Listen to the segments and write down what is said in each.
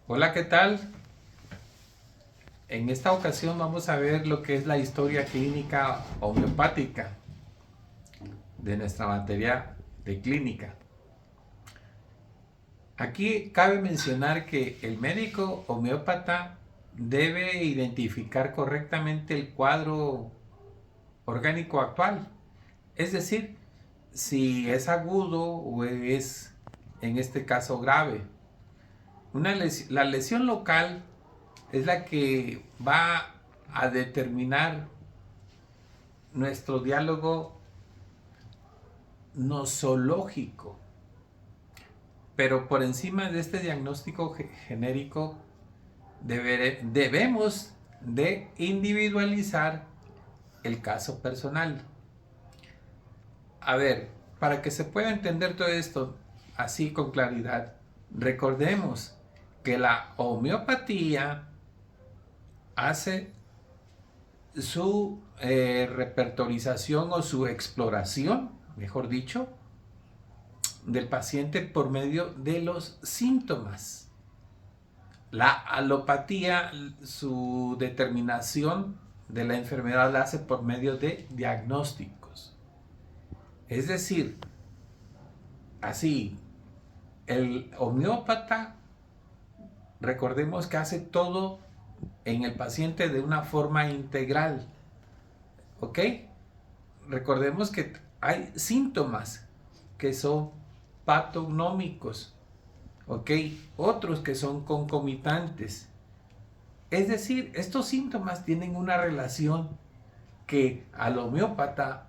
Hola, ¿qué tal? En esta ocasión vamos a ver lo que es la historia clínica homeopática de nuestra materia de clínica. Aquí cabe mencionar que el médico homeópata debe identificar correctamente el cuadro orgánico actual, es decir, si es agudo o es en este caso grave. La lesión local es la que va a determinar nuestro diálogo nosológico. Pero por encima de este diagnóstico genérico debemos de individualizar el caso personal. A ver, para que se pueda entender todo esto así con claridad, recordemos que la homeopatía hace su repertorización o su exploración, mejor dicho, del paciente por medio de los síntomas. La alopatía, su determinación de la enfermedad la hace por medio de diagnósticos. Es decir, así, el homeópata, recordemos que hace todo en el paciente de una forma integral. ¿Ok? Recordemos que hay síntomas que son patognómicos, ¿ok? Otros que son concomitantes. Es decir, estos síntomas tienen una relación que al homeópata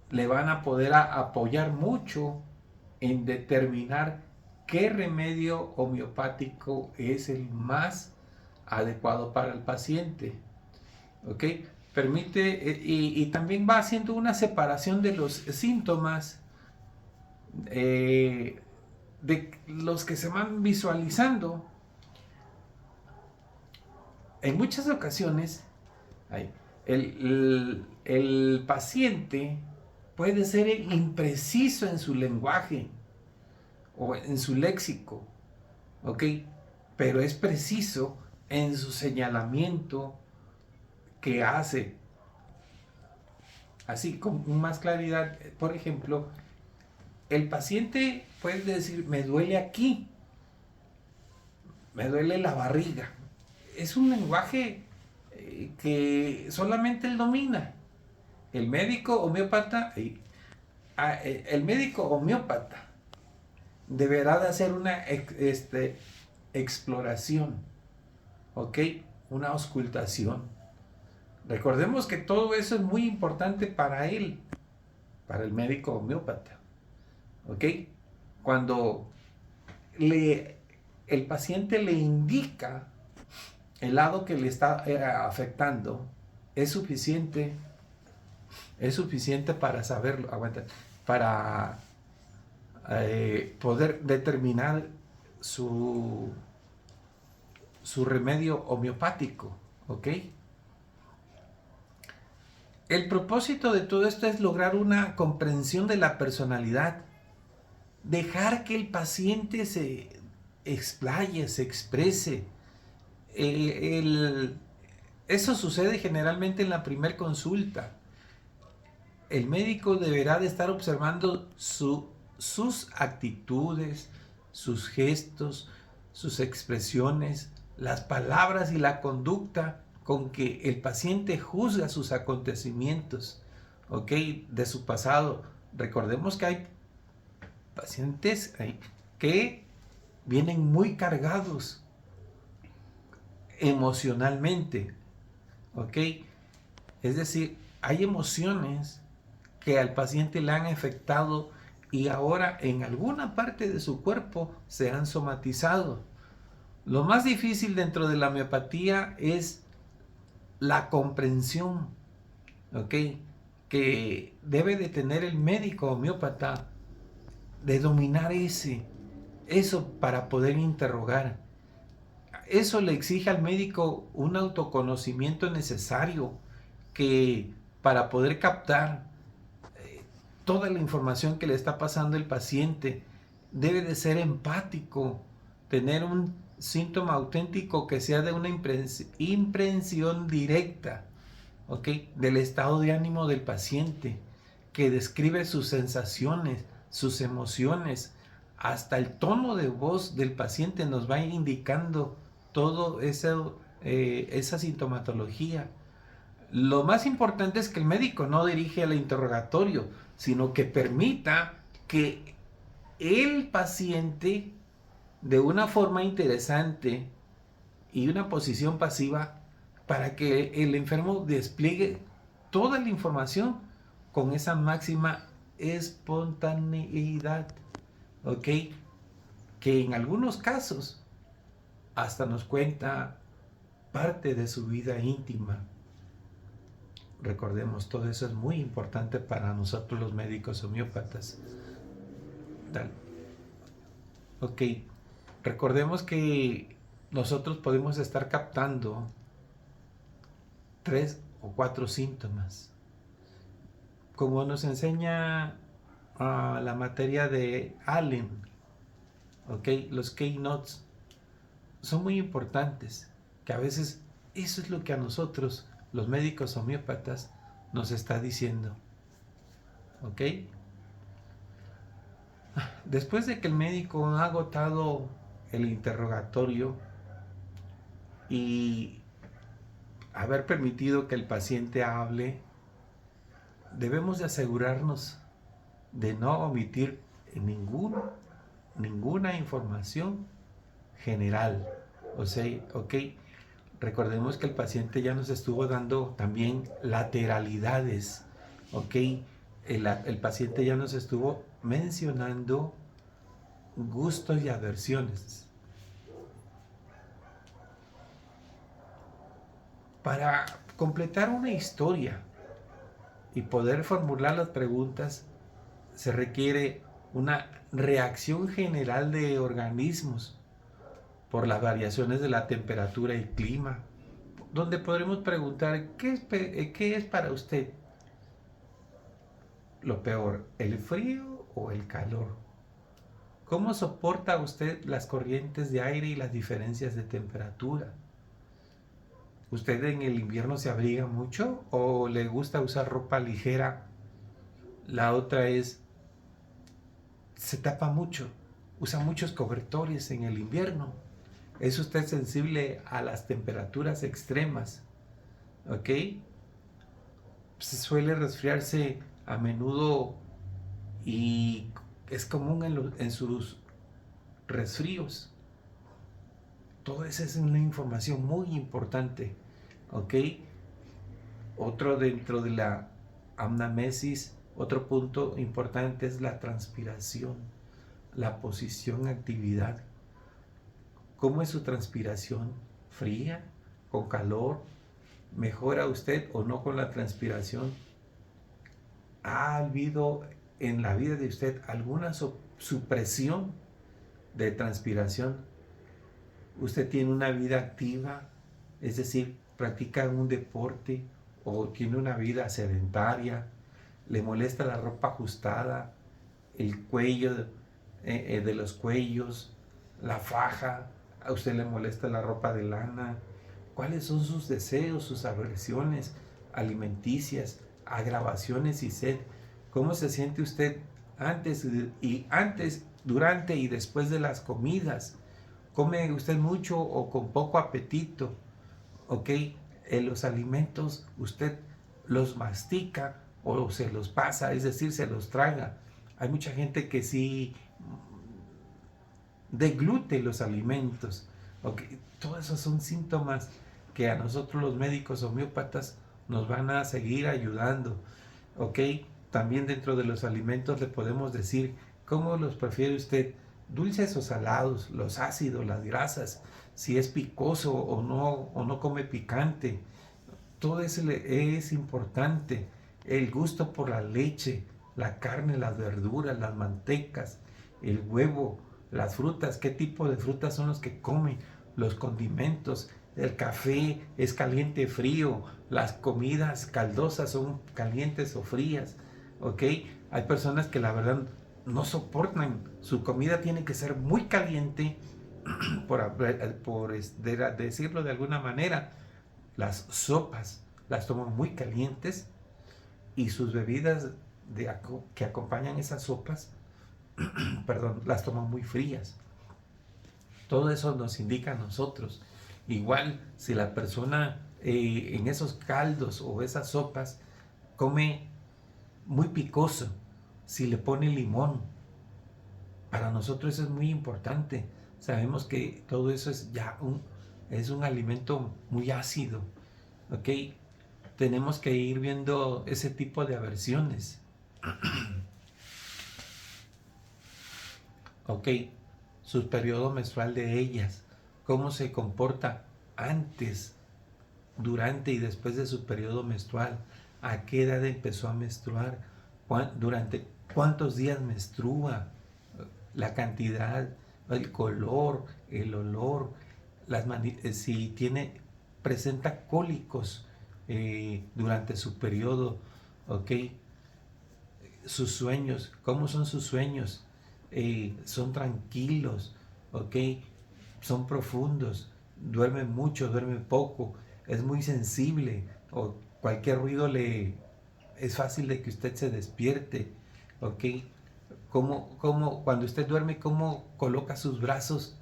le van a poder apoyar mucho en determinar qué remedio homeopático es el más adecuado para el paciente. ¿Ok? Permite y también va haciendo una separación de los síntomas de los que se van visualizando. En muchas ocasiones el paciente puede ser impreciso en su lenguaje o en su léxico, ¿ok? Pero es preciso en su señalamiento que hace. Así con más claridad, por ejemplo, el paciente puede decir, me duele aquí, me duele la barriga. Es un lenguaje que solamente él domina. El médico homeópata, el médico homeópata deberá de hacer una exploración, ¿ok? Una auscultación. Recordemos que todo eso es muy importante para él, para el médico homeópata, ¿ok? Cuando el paciente le indica el lado que le está afectando, es suficiente, es suficiente para saberlo, aguanta, para poder determinar su, su remedio homeopático, ¿ok? El propósito de todo esto es lograr una comprensión de la personalidad, dejar que el paciente se explaye, se exprese. El, eso sucede generalmente en la primera consulta. El médico deberá de estar observando sus actitudes, sus gestos, sus expresiones, las palabras y la conducta con que el paciente juzga sus acontecimientos, ¿ok? De su pasado. Recordemos que hay pacientes que vienen muy cargados emocionalmente, ¿ok? Es decir, hay emociones que al paciente le han afectado y ahora en alguna parte de su cuerpo se han somatizado. Lo más difícil dentro de la homeopatía es la comprensión, ¿ok? Que debe de tener el médico homeópata de dominar eso para poder interrogar. Eso le exige al médico un autoconocimiento necesario que para poder captar toda la información que le está pasando el paciente debe de ser empático, tener síntoma auténtico que sea de una impresión directa, ¿ok? Del estado de ánimo del paciente, que describe sus sensaciones, sus emociones, hasta el tono de voz del paciente nos va indicando todo eso, esa sintomatología. Lo más importante es que el médico no dirige el interrogatorio, sino que permita que el paciente, de una forma interesante y una posición pasiva, para que el enfermo despliegue toda la información con esa máxima espontaneidad, ¿ok? Que en algunos casos hasta nos cuenta parte de su vida íntima. Recordemos, todo eso es muy importante para nosotros los médicos homeópatas. Tal. Ok, recordemos que nosotros podemos estar captando 3 o 4 síntomas. Como nos enseña la materia de Allen, ok, los keynotes son muy importantes, que a veces eso es lo que a nosotros, los médicos homeópatas, nos está diciendo. ¿Ok? Después de que el médico ha agotado el interrogatorio y haber permitido que el paciente hable, debemos de asegurarnos de no omitir ninguna información general. O sea, ok, recordemos que el paciente ya nos estuvo dando también lateralidades, ok, el paciente ya nos estuvo mencionando gustos y aversiones. Para completar una historia y poder formular las preguntas, se requiere una reacción general de organismos por las variaciones de la temperatura y clima, donde podremos preguntar, ¿qué es para usted lo peor, el frío o el calor? ¿Cómo soporta usted las corrientes de aire y las diferencias de temperatura? ¿Usted en el invierno se abriga mucho o le gusta usar ropa ligera? La otra es, se tapa mucho, usa muchos cobertores en el invierno. ¿Es usted sensible a las temperaturas extremas? ¿Ok? Se suele resfriarse a menudo y es común en sus resfríos. Todo eso es una información muy importante. ¿Ok? Otro dentro de la anamnesis, otro punto importante es la transpiración, la posición, actividad. ¿Cómo es su transpiración? ¿Fría? ¿Con calor? ¿Mejora usted o no con la transpiración? ¿Ha habido en la vida de usted alguna supresión de transpiración? ¿Usted tiene una vida activa? Es decir, practica un deporte o tiene una vida sedentaria. ¿Le molesta la ropa ajustada? ¿El cuello de los cuellos? ¿La faja? ¿A usted le molesta la ropa de lana? ¿Cuáles son sus deseos, sus aversiones alimenticias, agravaciones y sed? ¿Cómo se siente usted antes, durante y después de las comidas? ¿Come usted mucho o con poco apetito? ¿Ok? Los alimentos usted los mastica o se los pasa, es decir, se los traga. Hay mucha gente que sí deglute los alimentos. ¿Okay? Todos esos son síntomas que a nosotros los médicos homeópatas nos van a seguir ayudando. ¿Ok? También dentro de los alimentos le podemos decir cómo los prefiere usted, dulces o salados, los ácidos, las grasas, si es picoso o no come picante. Todo eso es importante. El gusto por la leche, la carne, las verduras, las mantecas, el huevo, las frutas, qué tipo de frutas son los que comen, los condimentos, el café es caliente, frío, las comidas caldosas son calientes o frías, ¿ok? Hay personas que la verdad no soportan, su comida tiene que ser muy caliente decirlo de alguna manera, las sopas las toman muy calientes y sus bebidas que acompañan esas sopas, perdón, las toman muy frías. Todo eso nos indica a nosotros. Igual si la persona en esos caldos o esas sopas come muy picoso, si le pone limón, para nosotros eso es muy importante. Sabemos que todo eso es un alimento muy ácido, ¿ok? Tenemos que ir viendo ese tipo de aversiones. Ok, su periodo menstrual de ellas, cómo se comporta antes, durante y después de su periodo menstrual, a qué edad empezó a menstruar, durante cuántos días menstrua, la cantidad, el color, el olor, si presenta cólicos durante su periodo, ok, sus sueños, cómo son sus sueños, son tranquilos, ok, son profundos, duerme mucho, duerme poco, es muy sensible, o cualquier ruido es fácil de que usted se despierte, ok. Cuando usted duerme, cómo coloca sus brazos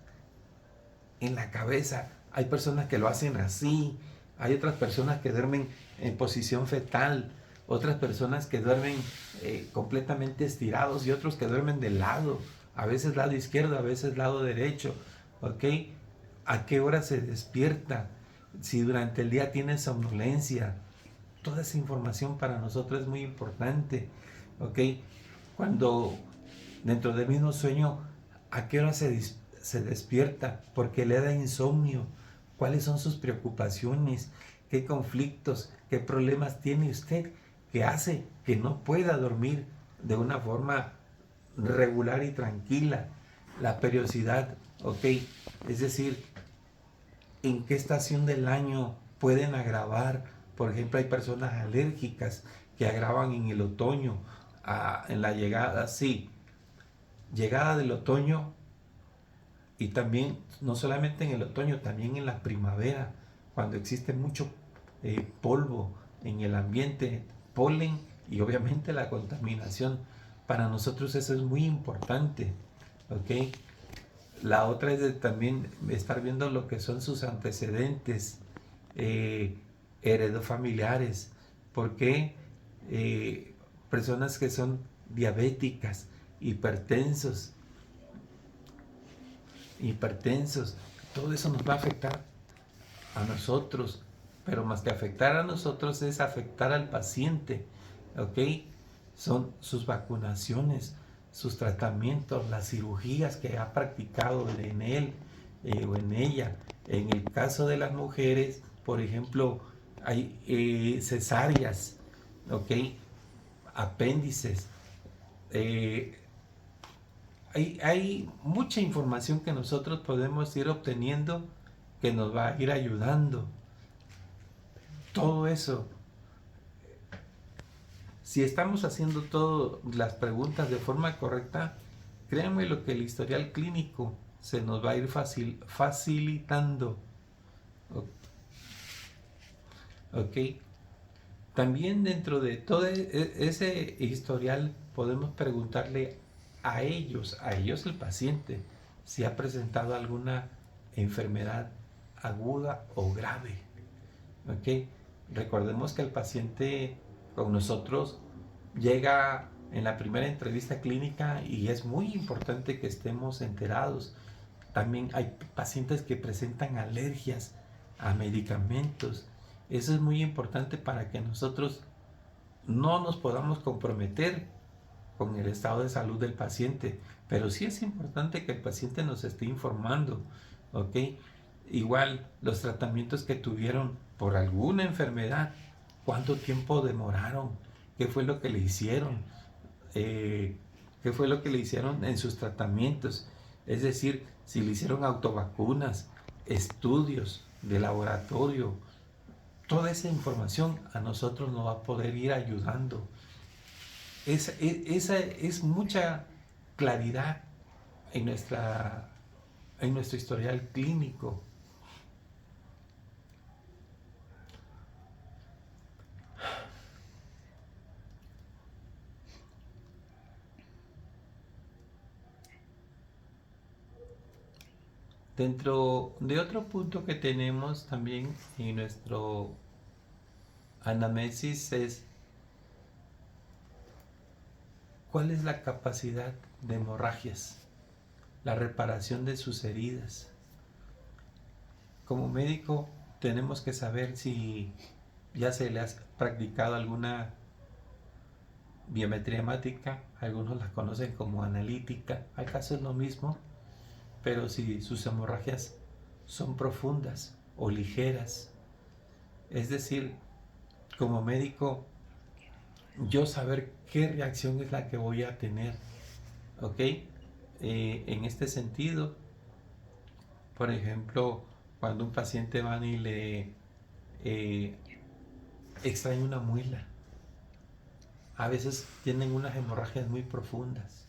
en la cabeza? Hay personas que lo hacen así, hay otras personas que duermen en posición fetal, otras personas que duermen completamente estirados y otros que duermen de lado, a veces lado izquierdo, a veces lado derecho, ¿ok? ¿A qué hora se despierta? Si durante el día tiene somnolencia, toda esa información para nosotros es muy importante, ¿ok? Cuando dentro del mismo sueño, ¿a qué hora se despierta? ¿Porque le da insomnio? ¿Cuáles son sus preocupaciones? ¿Qué conflictos, qué problemas tiene usted que hace que no pueda dormir de una forma regular y tranquila? La periodicidad, ok, es decir, ¿en qué estación del año pueden agravar? Por ejemplo, hay personas alérgicas que agravan en el otoño, en la llegada, sí, llegada del otoño, y también no solamente en el otoño, también en la primavera, cuando existe mucho polvo en el ambiente, polen y obviamente la contaminación. Para nosotros eso es muy importante, ¿ok? La otra es también estar viendo lo que son sus antecedentes heredofamiliares, porque personas que son diabéticas, hipertensos, todo eso nos va a afectar a nosotros, pero más que afectar a nosotros es afectar al paciente, ¿ok? Son sus vacunaciones, sus tratamientos, las cirugías que ha practicado en él o en ella. En el caso de las mujeres, por ejemplo, hay cesáreas, ¿ok? Apéndices, eh, hay mucha información que nosotros podemos ir obteniendo que nos va a ir ayudando. Todo eso, si estamos haciendo todas las preguntas de forma correcta, créanme lo que el historial clínico se nos va a ir facilitando. ¿Ok? También dentro de todo ese historial podemos preguntarle a ellos el paciente, si ha presentado alguna enfermedad aguda o grave. ¿Ok? Recordemos que el paciente con nosotros llega en la primera entrevista clínica y es muy importante que estemos enterados. También hay pacientes que presentan alergias a medicamentos. Eso es muy importante para que nosotros no nos podamos comprometer con el estado de salud del paciente, pero sí es importante que el paciente nos esté informando, ¿ok? Igual los tratamientos que tuvieron por alguna enfermedad, cuánto tiempo demoraron, qué fue lo que le hicieron, qué fue lo que le hicieron en sus tratamientos, es decir, si le hicieron autovacunas, estudios de laboratorio. Toda esa información a nosotros nos va a poder ir ayudando. Esa es mucha claridad en nuestra en nuestro historial clínico. Dentro de otro punto que tenemos también en nuestro anamnesis es cuál es la capacidad de hemorragias, la reparación de sus heridas. Como médico tenemos que saber si ya se le ha practicado alguna biometría hemática, algunos la conocen como analítica, acaso es lo mismo, pero si sus hemorragias son profundas o ligeras, es decir, como médico, yo saber qué reacción es la que voy a tener, ¿ok? En este sentido, por ejemplo, cuando un paciente va y le extrae una muela, a veces tienen unas hemorragias muy profundas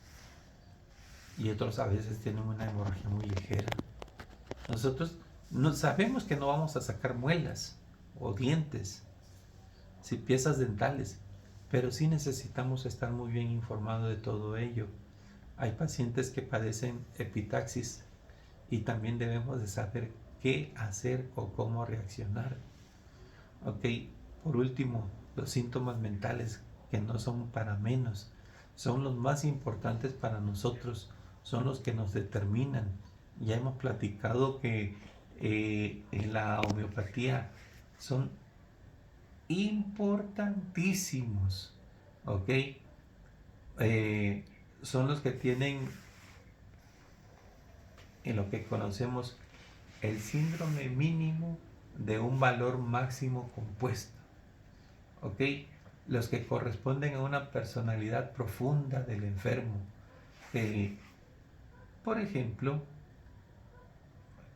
y otros a veces tienen una hemorragia muy ligera. Nosotros no sabemos que no vamos a sacar muelas o dientes, si piezas dentales, pero sí necesitamos estar muy bien informados de todo ello. Hay pacientes que padecen epitaxis y también debemos de saber qué hacer o cómo reaccionar. Ok, por último, los síntomas mentales, que no son para menos, son los más importantes para nosotros, son los que nos determinan. Ya hemos platicado que en la homeopatía son importantísimos, ¿ok? Son los que tienen en lo que conocemos el síndrome mínimo de un valor máximo compuesto, ¿ok? Los que corresponden a una personalidad profunda del enfermo. Por ejemplo,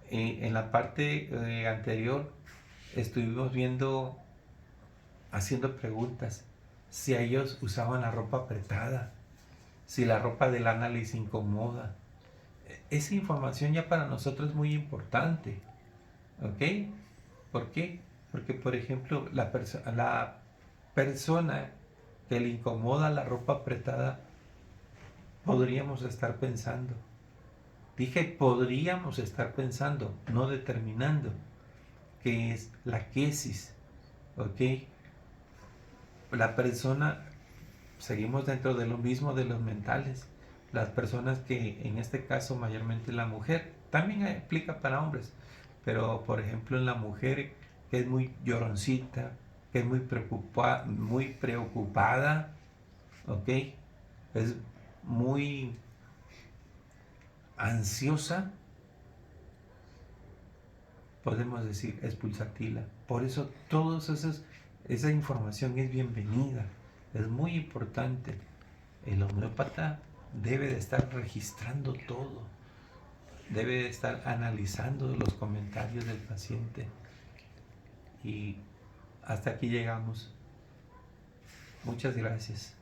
en la parte anterior estuvimos viendo, haciendo preguntas, si a ellos usaban la ropa apretada, si la ropa de lana les incomoda. Esa información ya para nosotros es muy importante, ¿ok? ¿Por qué? Porque, por ejemplo, la persona que le incomoda la ropa apretada, podríamos estar pensando. Dije podríamos estar pensando, no determinando, que es la quesis, ¿ok? La persona, seguimos dentro de lo mismo de los mentales, las personas que en este caso mayormente la mujer, también aplica para hombres, pero por ejemplo en la mujer que es muy lloroncita, que es muy preocupada, ¿ok? Es muy ansiosa, podemos decir es pulsatila. Por eso esa información es bienvenida, es muy importante. El homeópata debe de estar registrando todo, debe de estar analizando los comentarios del paciente. Y hasta aquí llegamos. Muchas gracias.